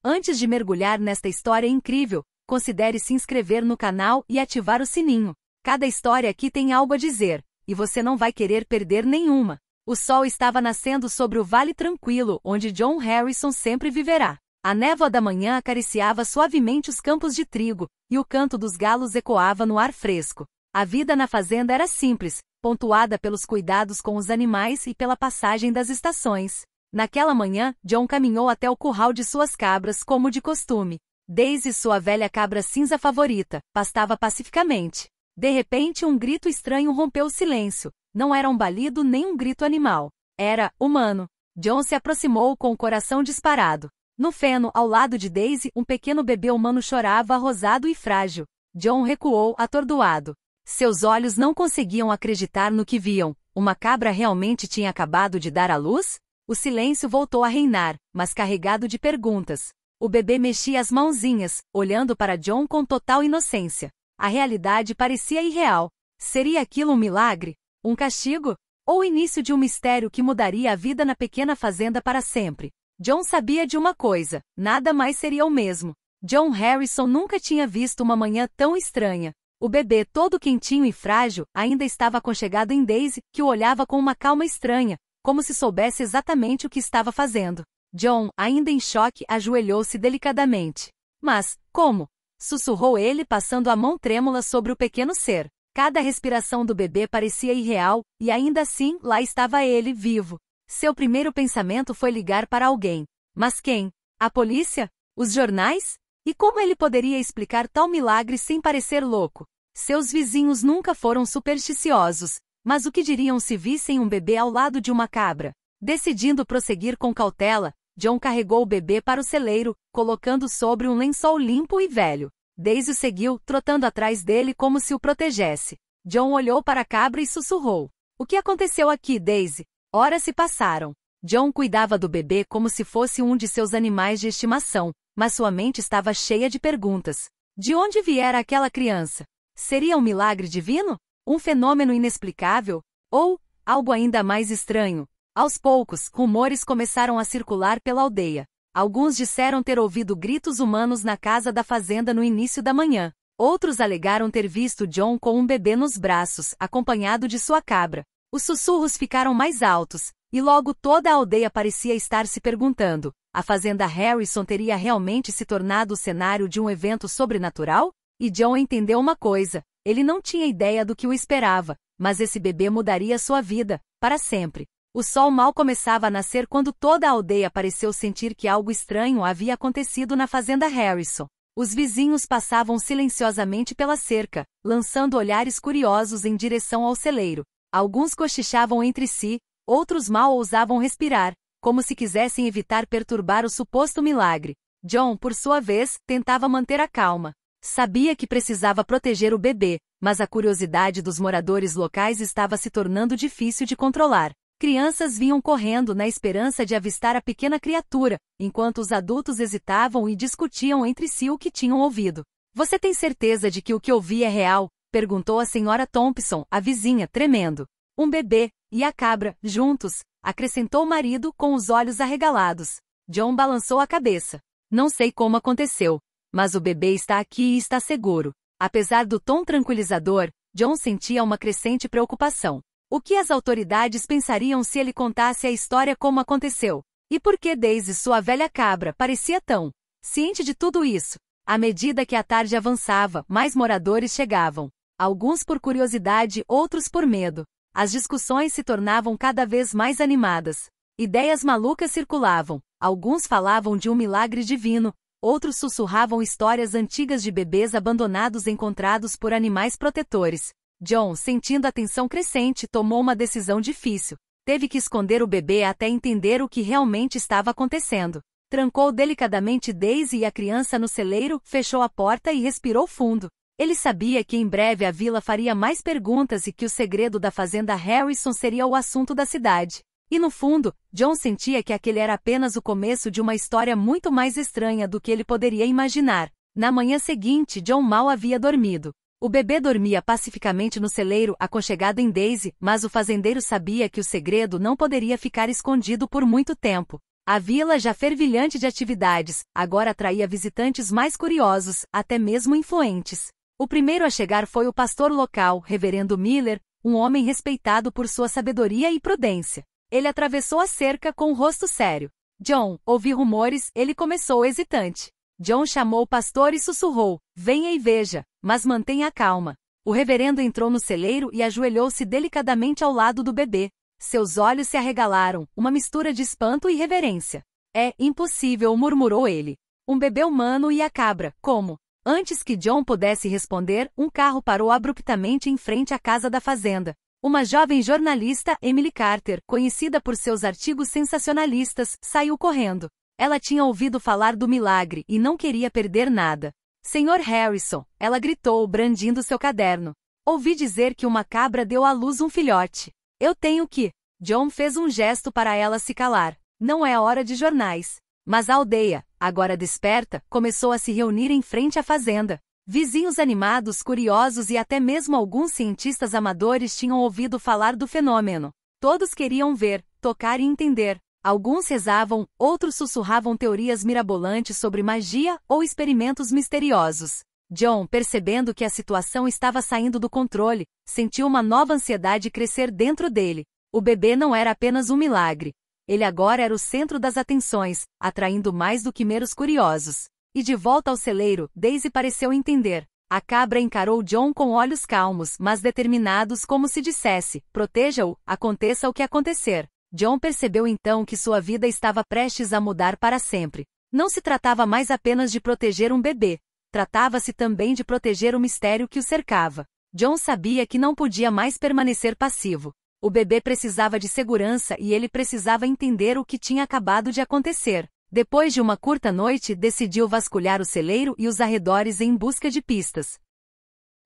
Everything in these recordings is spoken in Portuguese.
Antes de mergulhar nesta história incrível, considere se inscrever no canal e ativar o sininho. Cada história aqui tem algo a dizer, e você não vai querer perder nenhuma. O sol estava nascendo sobre o vale tranquilo onde John Harrison sempre viverá. A névoa da manhã acariciava suavemente os campos de trigo, e o canto dos galos ecoava no ar fresco. A vida na fazenda era simples, pontuada pelos cuidados com os animais e pela passagem das estações. Naquela manhã, John caminhou até o curral de suas cabras como de costume. Daisy, sua velha cabra cinza favorita, pastava pacificamente. De repente, um grito estranho rompeu o silêncio. Não era um balido nem um grito animal. Era humano. John se aproximou com o coração disparado. No feno, ao lado de Daisy, um pequeno bebê humano chorava arrosado e frágil. John recuou, atordoado. Seus olhos não conseguiam acreditar no que viam. Uma cabra realmente tinha acabado de dar à luz? O silêncio voltou a reinar, mas carregado de perguntas. O bebê mexia as mãozinhas, olhando para John com total inocência. A realidade parecia irreal. Seria aquilo um milagre? Um castigo? Ou o início de um mistério que mudaria a vida na pequena fazenda para sempre? John sabia de uma coisa: nada mais seria o mesmo. John Harrison nunca tinha visto uma manhã tão estranha. O bebê, todo quentinho e frágil, ainda estava aconchegado em Daisy, que o olhava com uma calma estranha, como se soubesse exatamente o que estava fazendo. John, ainda em choque, ajoelhou-se delicadamente. Mas, como? Sussurrou ele, passando a mão trêmula sobre o pequeno ser. Cada respiração do bebê parecia irreal, e ainda assim, lá estava ele, vivo. Seu primeiro pensamento foi ligar para alguém. Mas quem? A polícia? Os jornais? E como ele poderia explicar tal milagre sem parecer louco? Seus vizinhos nunca foram supersticiosos. Mas o que diriam se vissem um bebê ao lado de uma cabra? Decidindo prosseguir com cautela, John carregou o bebê para o celeiro, colocando sobre um lençol limpo e velho. Daisy o seguiu, trotando atrás dele como se o protegesse. John olhou para a cabra e sussurrou. O que aconteceu aqui, Daisy? Horas se passaram. John cuidava do bebê como se fosse um de seus animais de estimação, mas sua mente estava cheia de perguntas. De onde viera aquela criança? Seria um milagre divino? Um fenômeno inexplicável? Ou algo ainda mais estranho? Aos poucos, rumores começaram a circular pela aldeia. Alguns disseram ter ouvido gritos humanos na casa da fazenda no início da manhã. Outros alegaram ter visto John com um bebê nos braços, acompanhado de sua cabra. Os sussurros ficaram mais altos, e logo toda a aldeia parecia estar se perguntando: a fazenda Harrison teria realmente se tornado o cenário de um evento sobrenatural? E John entendeu uma coisa: ele não tinha ideia do que o esperava, mas esse bebê mudaria sua vida, para sempre. O sol mal começava a nascer quando toda a aldeia pareceu sentir que algo estranho havia acontecido na fazenda Harrison. Os vizinhos passavam silenciosamente pela cerca, lançando olhares curiosos em direção ao celeiro. Alguns cochichavam entre si, outros mal ousavam respirar, como se quisessem evitar perturbar o suposto milagre. John, por sua vez, tentava manter a calma. Sabia que precisava proteger o bebê, mas a curiosidade dos moradores locais estava se tornando difícil de controlar. Crianças vinham correndo na esperança de avistar a pequena criatura, enquanto os adultos hesitavam e discutiam entre si o que tinham ouvido. Você tem certeza de que o que ouvi é real? Perguntou a senhora Thompson, a vizinha, tremendo. Um bebê, e a cabra, juntos, acrescentou o marido com os olhos arregalados. John balançou a cabeça. Não sei como aconteceu, mas o bebê está aqui e está seguro. Apesar do tom tranquilizador, John sentia uma crescente preocupação. O que as autoridades pensariam se ele contasse a história como aconteceu? E por que Daisy, sua velha cabra, parecia tão ciente de tudo isso? À medida que a tarde avançava, mais moradores chegavam. Alguns por curiosidade, outros por medo. As discussões se tornavam cada vez mais animadas. Ideias malucas circulavam. Alguns falavam de um milagre divino, outros sussurravam histórias antigas de bebês abandonados encontrados por animais protetores. John, sentindo a tensão crescente, tomou uma decisão difícil. Teve que esconder o bebê até entender o que realmente estava acontecendo. Trancou delicadamente Daisy e a criança no celeiro, fechou a porta e respirou fundo. Ele sabia que em breve a vila faria mais perguntas e que o segredo da fazenda Harrison seria o assunto da cidade. E no fundo, John sentia que aquele era apenas o começo de uma história muito mais estranha do que ele poderia imaginar. Na manhã seguinte, John mal havia dormido. O bebê dormia pacificamente no celeiro, aconchegado em Daisy, mas o fazendeiro sabia que o segredo não poderia ficar escondido por muito tempo. A vila, já fervilhante de atividades, agora atraía visitantes mais curiosos, até mesmo influentes. O primeiro a chegar foi o pastor local, Reverendo Miller, um homem respeitado por sua sabedoria e prudência. Ele atravessou a cerca com o rosto sério. John, ouvi rumores, ele começou hesitante. John chamou o pastor e sussurrou, venha e veja, mas mantenha calma. O reverendo entrou no celeiro e ajoelhou-se delicadamente ao lado do bebê. Seus olhos se arregalaram, uma mistura de espanto e reverência. É impossível, murmurou ele. Um bebê humano e a cabra, como? Antes que John pudesse responder, um carro parou abruptamente em frente à casa da fazenda. Uma jovem jornalista, Emily Carter, conhecida por seus artigos sensacionalistas, saiu correndo. Ela tinha ouvido falar do milagre e não queria perder nada. Senhor Harrison, ela gritou, brandindo seu caderno. Ouvi dizer que uma cabra deu à luz um filhote. Eu tenho que... John fez um gesto para ela se calar. Não é a hora de jornais. Mas a aldeia, agora desperta, começou a se reunir em frente à fazenda. Vizinhos animados, curiosos e até mesmo alguns cientistas amadores tinham ouvido falar do fenômeno. Todos queriam ver, tocar e entender. Alguns rezavam, outros sussurravam teorias mirabolantes sobre magia ou experimentos misteriosos. John, percebendo que a situação estava saindo do controle, sentiu uma nova ansiedade crescer dentro dele. O bebê não era apenas um milagre. Ele agora era o centro das atenções, atraindo mais do que meros curiosos. E de volta ao celeiro, Daisy pareceu entender. A cabra encarou John com olhos calmos, mas determinados, como se dissesse, proteja-o, aconteça o que acontecer. John percebeu então que sua vida estava prestes a mudar para sempre. Não se tratava mais apenas de proteger um bebê. Tratava-se também de proteger o mistério que o cercava. John sabia que não podia mais permanecer passivo. O bebê precisava de segurança e ele precisava entender o que tinha acabado de acontecer. Depois de uma curta noite, decidiu vasculhar o celeiro e os arredores em busca de pistas.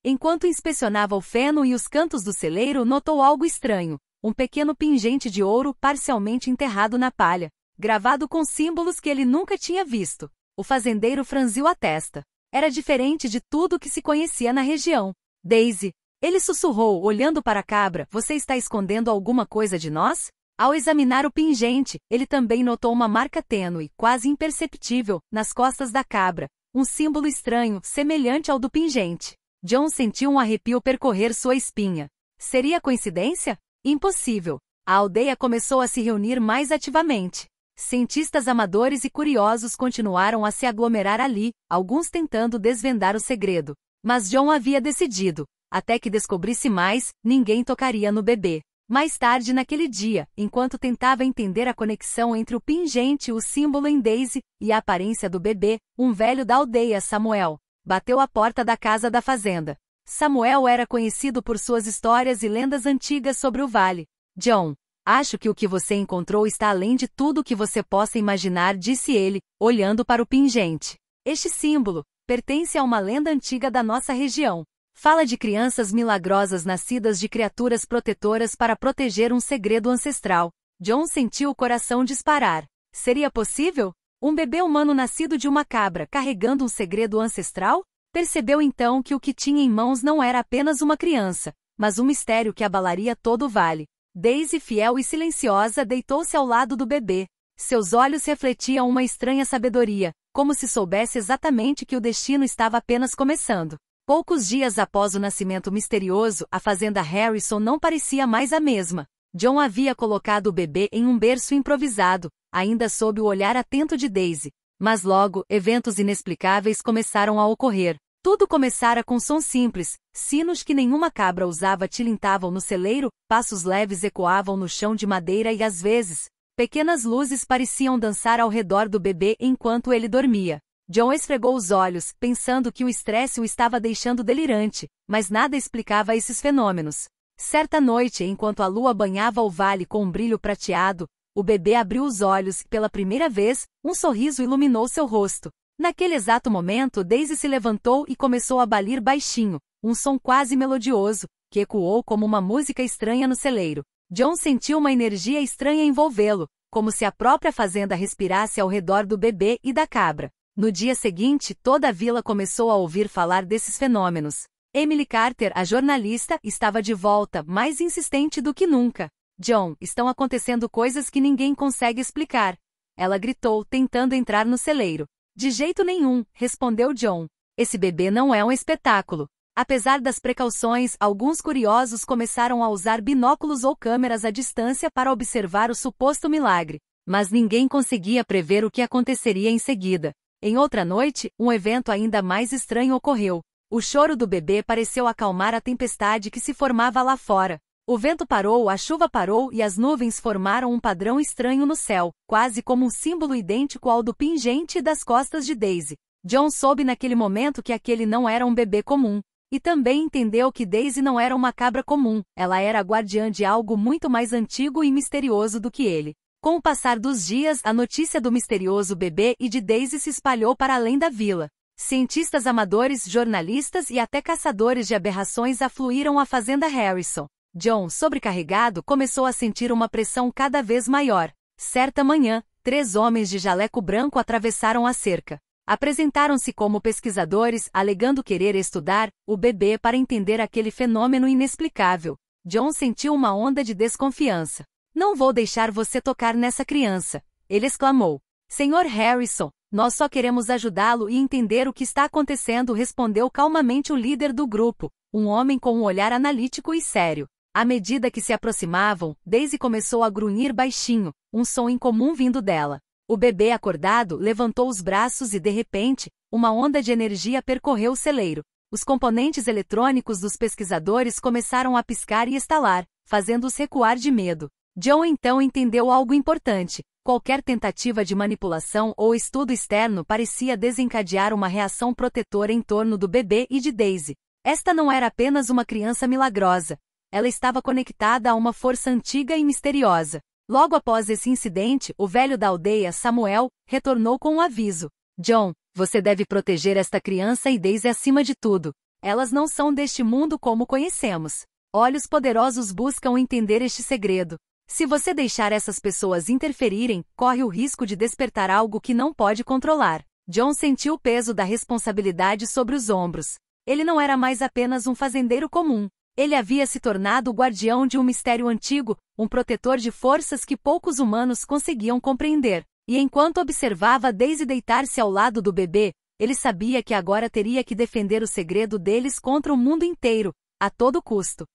Enquanto inspecionava o feno e os cantos do celeiro, notou algo estranho. Um pequeno pingente de ouro parcialmente enterrado na palha, gravado com símbolos que ele nunca tinha visto. O fazendeiro franziu a testa. Era diferente de tudo que se conhecia na região. Daisy, ele sussurrou, olhando para a cabra, você está escondendo alguma coisa de nós? Ao examinar o pingente, ele também notou uma marca tênue, quase imperceptível, nas costas da cabra, um símbolo estranho, semelhante ao do pingente. John sentiu um arrepio percorrer sua espinha. Seria coincidência? Impossível. A aldeia começou a se reunir mais ativamente. Cientistas amadores e curiosos continuaram a se aglomerar ali, alguns tentando desvendar o segredo. Mas John havia decidido. Até que descobrisse mais, ninguém tocaria no bebê. Mais tarde naquele dia, enquanto tentava entender a conexão entre o pingente, o símbolo em Daisy, e a aparência do bebê, um velho da aldeia, Samuel, bateu à porta da casa da fazenda. Samuel era conhecido por suas histórias e lendas antigas sobre o vale. John, acho que o que você encontrou está além de tudo o que você possa imaginar, disse ele, olhando para o pingente. Este símbolo pertence a uma lenda antiga da nossa região. Fala de crianças milagrosas nascidas de criaturas protetoras para proteger um segredo ancestral. John sentiu o coração disparar. Seria possível? Um bebê humano nascido de uma cabra carregando um segredo ancestral? Percebeu então que o que tinha em mãos não era apenas uma criança, mas um mistério que abalaria todo o vale. Daisy, fiel e silenciosa, deitou-se ao lado do bebê. Seus olhos refletiam uma estranha sabedoria, como se soubesse exatamente que o destino estava apenas começando. Poucos dias após o nascimento misterioso, a fazenda Harrison não parecia mais a mesma. John havia colocado o bebê em um berço improvisado, ainda sob o olhar atento de Daisy. Mas logo, eventos inexplicáveis começaram a ocorrer. Tudo começara com sons simples, sinos que nenhuma cabra usava tilintavam no celeiro, passos leves ecoavam no chão de madeira e às vezes, pequenas luzes pareciam dançar ao redor do bebê enquanto ele dormia. John esfregou os olhos, pensando que o estresse o estava deixando delirante, mas nada explicava esses fenômenos. Certa noite, enquanto a lua banhava o vale com um brilho prateado, o bebê abriu os olhos e, pela primeira vez, um sorriso iluminou seu rosto. Naquele exato momento, Daisy se levantou e começou a balir baixinho, um som quase melodioso, que ecoou como uma música estranha no celeiro. John sentiu uma energia estranha envolvê-lo, como se a própria fazenda respirasse ao redor do bebê e da cabra. No dia seguinte, toda a vila começou a ouvir falar desses fenômenos. Emily Carter, a jornalista, estava de volta, mais insistente do que nunca. John, estão acontecendo coisas que ninguém consegue explicar. Ela gritou, tentando entrar no celeiro. De jeito nenhum, respondeu John. Esse bebê não é um espetáculo. Apesar das precauções, alguns curiosos começaram a usar binóculos ou câmeras à distância para observar o suposto milagre. Mas ninguém conseguia prever o que aconteceria em seguida. Em outra noite, um evento ainda mais estranho ocorreu. O choro do bebê pareceu acalmar a tempestade que se formava lá fora. O vento parou, a chuva parou e as nuvens formaram um padrão estranho no céu, quase como um símbolo idêntico ao do pingente das costas de Daisy. John soube naquele momento que aquele não era um bebê comum. E também entendeu que Daisy não era uma cabra comum, ela era a guardiã de algo muito mais antigo e misterioso do que ele. Com o passar dos dias, a notícia do misterioso bebê e de Daisy se espalhou para além da vila. Cientistas amadores, jornalistas e até caçadores de aberrações afluíram à fazenda Harrison. John, sobrecarregado, começou a sentir uma pressão cada vez maior. Certa manhã, 3 homens de jaleco branco atravessaram a cerca. Apresentaram-se como pesquisadores, alegando querer estudar o bebê para entender aquele fenômeno inexplicável. John sentiu uma onda de desconfiança. Não vou deixar você tocar nessa criança, ele exclamou. Senhor Harrison, nós só queremos ajudá-lo e entender o que está acontecendo, respondeu calmamente o líder do grupo, um homem com um olhar analítico e sério. À medida que se aproximavam, Daisy começou a grunhir baixinho, um som incomum vindo dela. O bebê acordado levantou os braços e de repente, uma onda de energia percorreu o celeiro. Os componentes eletrônicos dos pesquisadores começaram a piscar e estalar, fazendo-os recuar de medo. John então entendeu algo importante. Qualquer tentativa de manipulação ou estudo externo parecia desencadear uma reação protetora em torno do bebê e de Daisy. Esta não era apenas uma criança milagrosa. Ela estava conectada a uma força antiga e misteriosa. Logo após esse incidente, o velho da aldeia, Samuel, retornou com um aviso. John, você deve proteger esta criança e Daisy acima de tudo. Elas não são deste mundo como conhecemos. Olhos poderosos buscam entender este segredo. Se você deixar essas pessoas interferirem, corre o risco de despertar algo que não pode controlar. John sentiu o peso da responsabilidade sobre os ombros. Ele não era mais apenas um fazendeiro comum. Ele havia se tornado o guardião de um mistério antigo, um protetor de forças que poucos humanos conseguiam compreender. E enquanto observava Daisy deitar-se ao lado do bebê, ele sabia que agora teria que defender o segredo deles contra o mundo inteiro, a todo custo.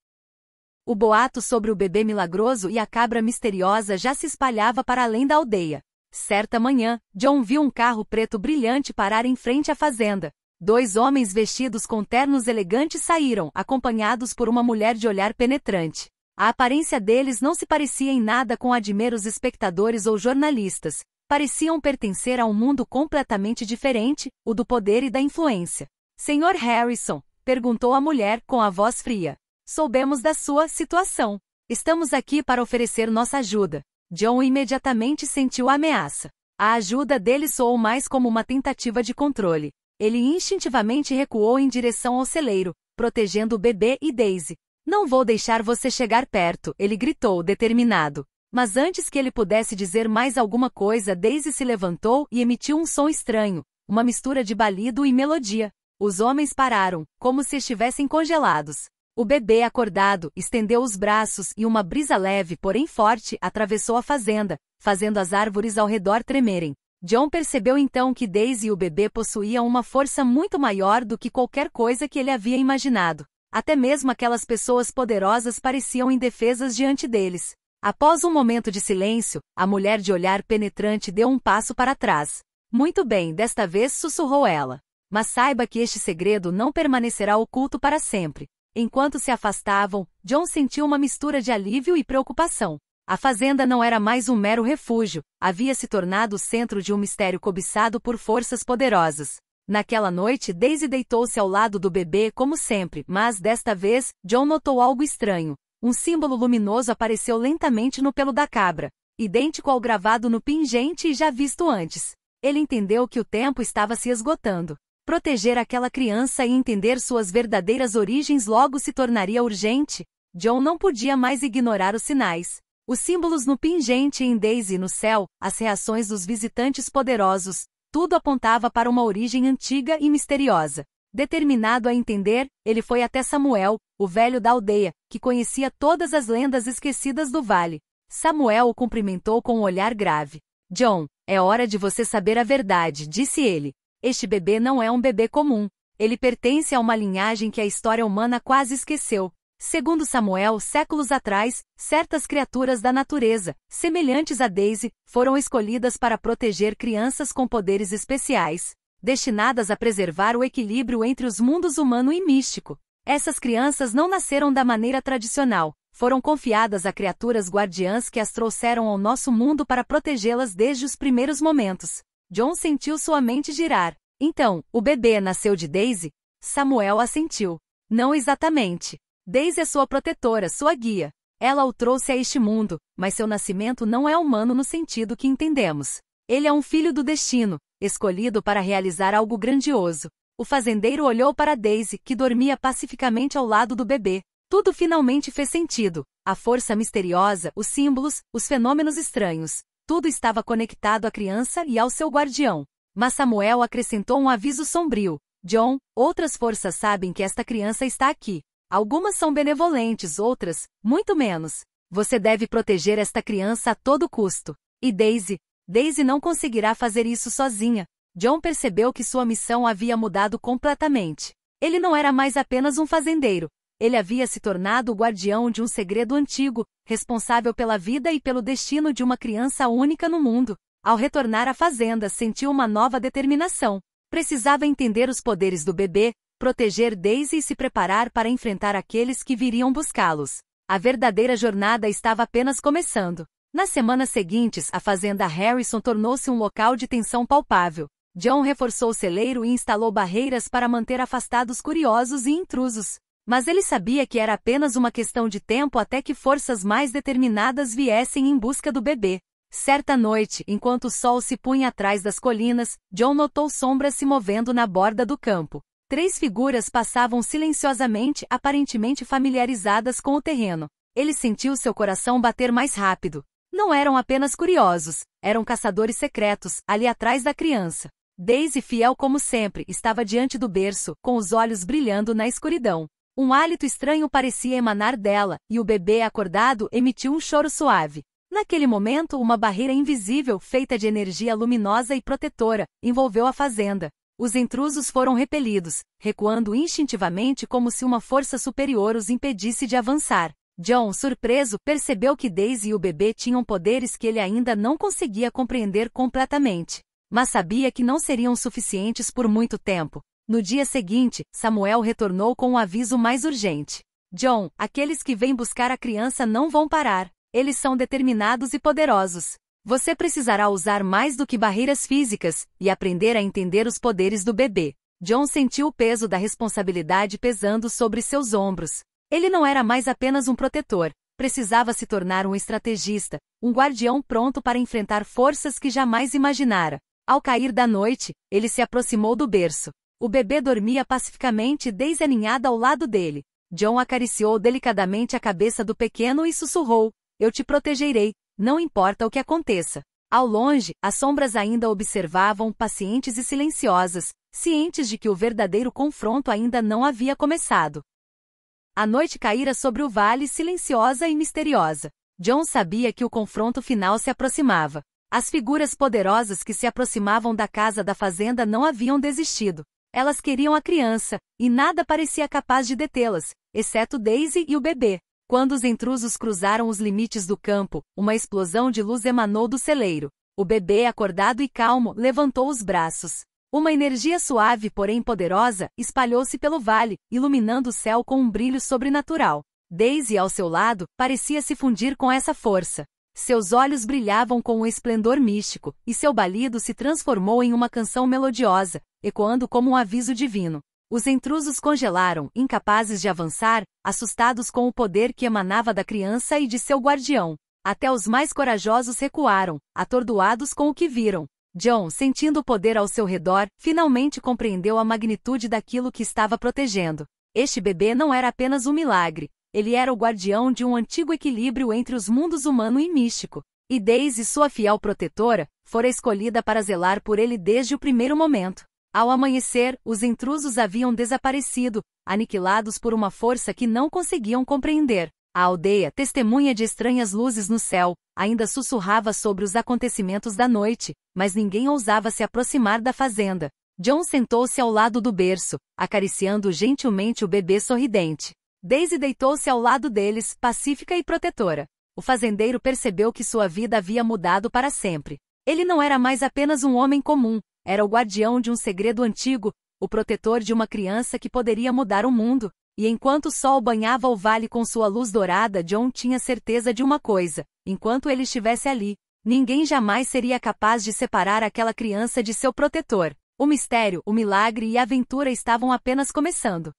O boato sobre o bebê milagroso e a cabra misteriosa já se espalhava para além da aldeia. Certa manhã, John viu um carro preto brilhante parar em frente à fazenda. 2 homens vestidos com ternos elegantes saíram, acompanhados por uma mulher de olhar penetrante. A aparência deles não se parecia em nada com a de meros espectadores ou jornalistas. Pareciam pertencer a um mundo completamente diferente, o do poder e da influência. Senhor Harrison, perguntou a mulher com a voz fria. Soubemos da sua situação. Estamos aqui para oferecer nossa ajuda. John imediatamente sentiu a ameaça. A ajuda dele soou mais como uma tentativa de controle. Ele instintivamente recuou em direção ao celeiro, protegendo o bebê e Daisy. Não vou deixar você chegar perto, ele gritou, determinado. Mas antes que ele pudesse dizer mais alguma coisa, Daisy se levantou e emitiu um som estranho, uma mistura de balido e melodia. Os homens pararam, como se estivessem congelados. O bebê, acordado, estendeu os braços e uma brisa leve, porém forte, atravessou a fazenda, fazendo as árvores ao redor tremerem. John percebeu então que Daisy e o bebê possuíam uma força muito maior do que qualquer coisa que ele havia imaginado. Até mesmo aquelas pessoas poderosas pareciam indefesas diante deles. Após um momento de silêncio, a mulher de olhar penetrante deu um passo para trás. Muito bem, desta vez sussurrou ela. Mas saiba que este segredo não permanecerá oculto para sempre. Enquanto se afastavam, John sentiu uma mistura de alívio e preocupação. A fazenda não era mais um mero refúgio, havia se tornado o centro de um mistério cobiçado por forças poderosas. Naquela noite, Daisy deitou-se ao lado do bebê como sempre, mas desta vez, John notou algo estranho. Um símbolo luminoso apareceu lentamente no pelo da cabra, idêntico ao gravado no pingente e já visto antes. Ele entendeu que o tempo estava se esgotando. Proteger aquela criança e entender suas verdadeiras origens logo se tornaria urgente. John não podia mais ignorar os sinais. Os símbolos no pingente e em Daisy no céu, as reações dos visitantes poderosos, tudo apontava para uma origem antiga e misteriosa. Determinado a entender, ele foi até Samuel, o velho da aldeia, que conhecia todas as lendas esquecidas do vale. Samuel o cumprimentou com um olhar grave. John, É hora de você saber a verdade, disse ele. Este bebê não é um bebê comum. Ele pertence a uma linhagem que a história humana quase esqueceu. Segundo Samuel, séculos atrás, certas criaturas da natureza, semelhantes a Daisy, foram escolhidas para proteger crianças com poderes especiais, destinadas a preservar o equilíbrio entre os mundos humano e místico. Essas crianças não nasceram da maneira tradicional, foram confiadas a criaturas guardiãs que as trouxeram ao nosso mundo para protegê-las desde os primeiros momentos. John sentiu sua mente girar. Então, o bebê nasceu de Daisy? Samuel assentiu. Não exatamente. Daisy é sua protetora, sua guia. Ela o trouxe a este mundo, mas seu nascimento não é humano no sentido que entendemos. Ele é um filho do destino, escolhido para realizar algo grandioso. O fazendeiro olhou para Daisy, que dormia pacificamente ao lado do bebê. Tudo finalmente fez sentido. A força misteriosa, os símbolos, os fenômenos estranhos. Tudo estava conectado à criança e ao seu guardião. Mas Samuel acrescentou um aviso sombrio. John, outras forças sabem que esta criança está aqui. Algumas são benevolentes, outras, muito menos. Você deve proteger esta criança a todo custo. E Daisy? Daisy não conseguirá fazer isso sozinha. John percebeu que sua missão havia mudado completamente. Ele não era mais apenas um fazendeiro. Ele havia se tornado o guardião de um segredo antigo, responsável pela vida e pelo destino de uma criança única no mundo. Ao retornar à fazenda, sentiu uma nova determinação. Precisava entender os poderes do bebê, proteger Daisy e se preparar para enfrentar aqueles que viriam buscá-los. A verdadeira jornada estava apenas começando. Nas semanas seguintes, a fazenda Harrison tornou-se um local de tensão palpável. John reforçou o celeiro e instalou barreiras para manter afastados curiosos e intrusos. Mas ele sabia que era apenas uma questão de tempo até que forças mais determinadas viessem em busca do bebê. Certa noite, enquanto o sol se punha atrás das colinas, John notou sombras se movendo na borda do campo. 3 figuras passavam silenciosamente, aparentemente familiarizadas com o terreno. Ele sentiu seu coração bater mais rápido. Não eram apenas curiosos, eram caçadores secretos, ali atrás da criança. Daisy, fiel como sempre, estava diante do berço, com os olhos brilhando na escuridão. Um hálito estranho parecia emanar dela, e o bebê acordado emitiu um choro suave. Naquele momento, uma barreira invisível, feita de energia luminosa e protetora, envolveu a fazenda. Os intrusos foram repelidos, recuando instintivamente como se uma força superior os impedisse de avançar. John, surpreso, percebeu que Daisy e o bebê tinham poderes que ele ainda não conseguia compreender completamente. Mas sabia que não seriam suficientes por muito tempo. No dia seguinte, Samuel retornou com um aviso mais urgente. John, aqueles que vêm buscar a criança não vão parar. Eles são determinados e poderosos. Você precisará usar mais do que barreiras físicas, e aprender a entender os poderes do bebê. John sentiu o peso da responsabilidade pesando sobre seus ombros. Ele não era mais apenas um protetor, precisava se tornar um estrategista, um guardião pronto para enfrentar forças que jamais imaginara. Ao cair da noite, ele se aproximou do berço. O bebê dormia pacificamente desde aninhada ao lado dele. John acariciou delicadamente a cabeça do pequeno e sussurrou: "Eu te protegerei, não importa o que aconteça." Ao longe, as sombras ainda observavam, pacientes e silenciosas, cientes de que o verdadeiro confronto ainda não havia começado. A noite caíra sobre o vale silenciosa e misteriosa. John sabia que o confronto final se aproximava. As figuras poderosas que se aproximavam da casa da fazenda não haviam desistido. Elas queriam a criança, e nada parecia capaz de detê-las, exceto Daisy e o bebê. Quando os intrusos cruzaram os limites do campo, uma explosão de luz emanou do celeiro. O bebê, acordado e calmo, levantou os braços. Uma energia suave, porém poderosa, espalhou-se pelo vale, iluminando o céu com um brilho sobrenatural. Daisy, ao seu lado, parecia se fundir com essa força. Seus olhos brilhavam com um esplendor místico, e seu balido se transformou em uma canção melodiosa, ecoando como um aviso divino. Os intrusos congelaram, incapazes de avançar, assustados com o poder que emanava da criança e de seu guardião. Até os mais corajosos recuaram, atordoados com o que viram. John, sentindo o poder ao seu redor, finalmente compreendeu a magnitude daquilo que estava protegendo. Este bebê não era apenas um milagre, ele era o guardião de um antigo equilíbrio entre os mundos humano e místico. E Daisy, sua fiel protetora, fora escolhida para zelar por ele desde o primeiro momento. Ao amanhecer, os intrusos haviam desaparecido, aniquilados por uma força que não conseguiam compreender. A aldeia, testemunha de estranhas luzes no céu, ainda sussurrava sobre os acontecimentos da noite, mas ninguém ousava se aproximar da fazenda. John sentou-se ao lado do berço, acariciando gentilmente o bebê sorridente. Daisy deitou-se ao lado deles, pacífica e protetora. O fazendeiro percebeu que sua vida havia mudado para sempre. Ele não era mais apenas um homem comum, era o guardião de um segredo antigo, o protetor de uma criança que poderia mudar o mundo. E enquanto o sol banhava o vale com sua luz dourada, John tinha certeza de uma coisa: enquanto ele estivesse ali, ninguém jamais seria capaz de separar aquela criança de seu protetor. O mistério, o milagre e a aventura estavam apenas começando.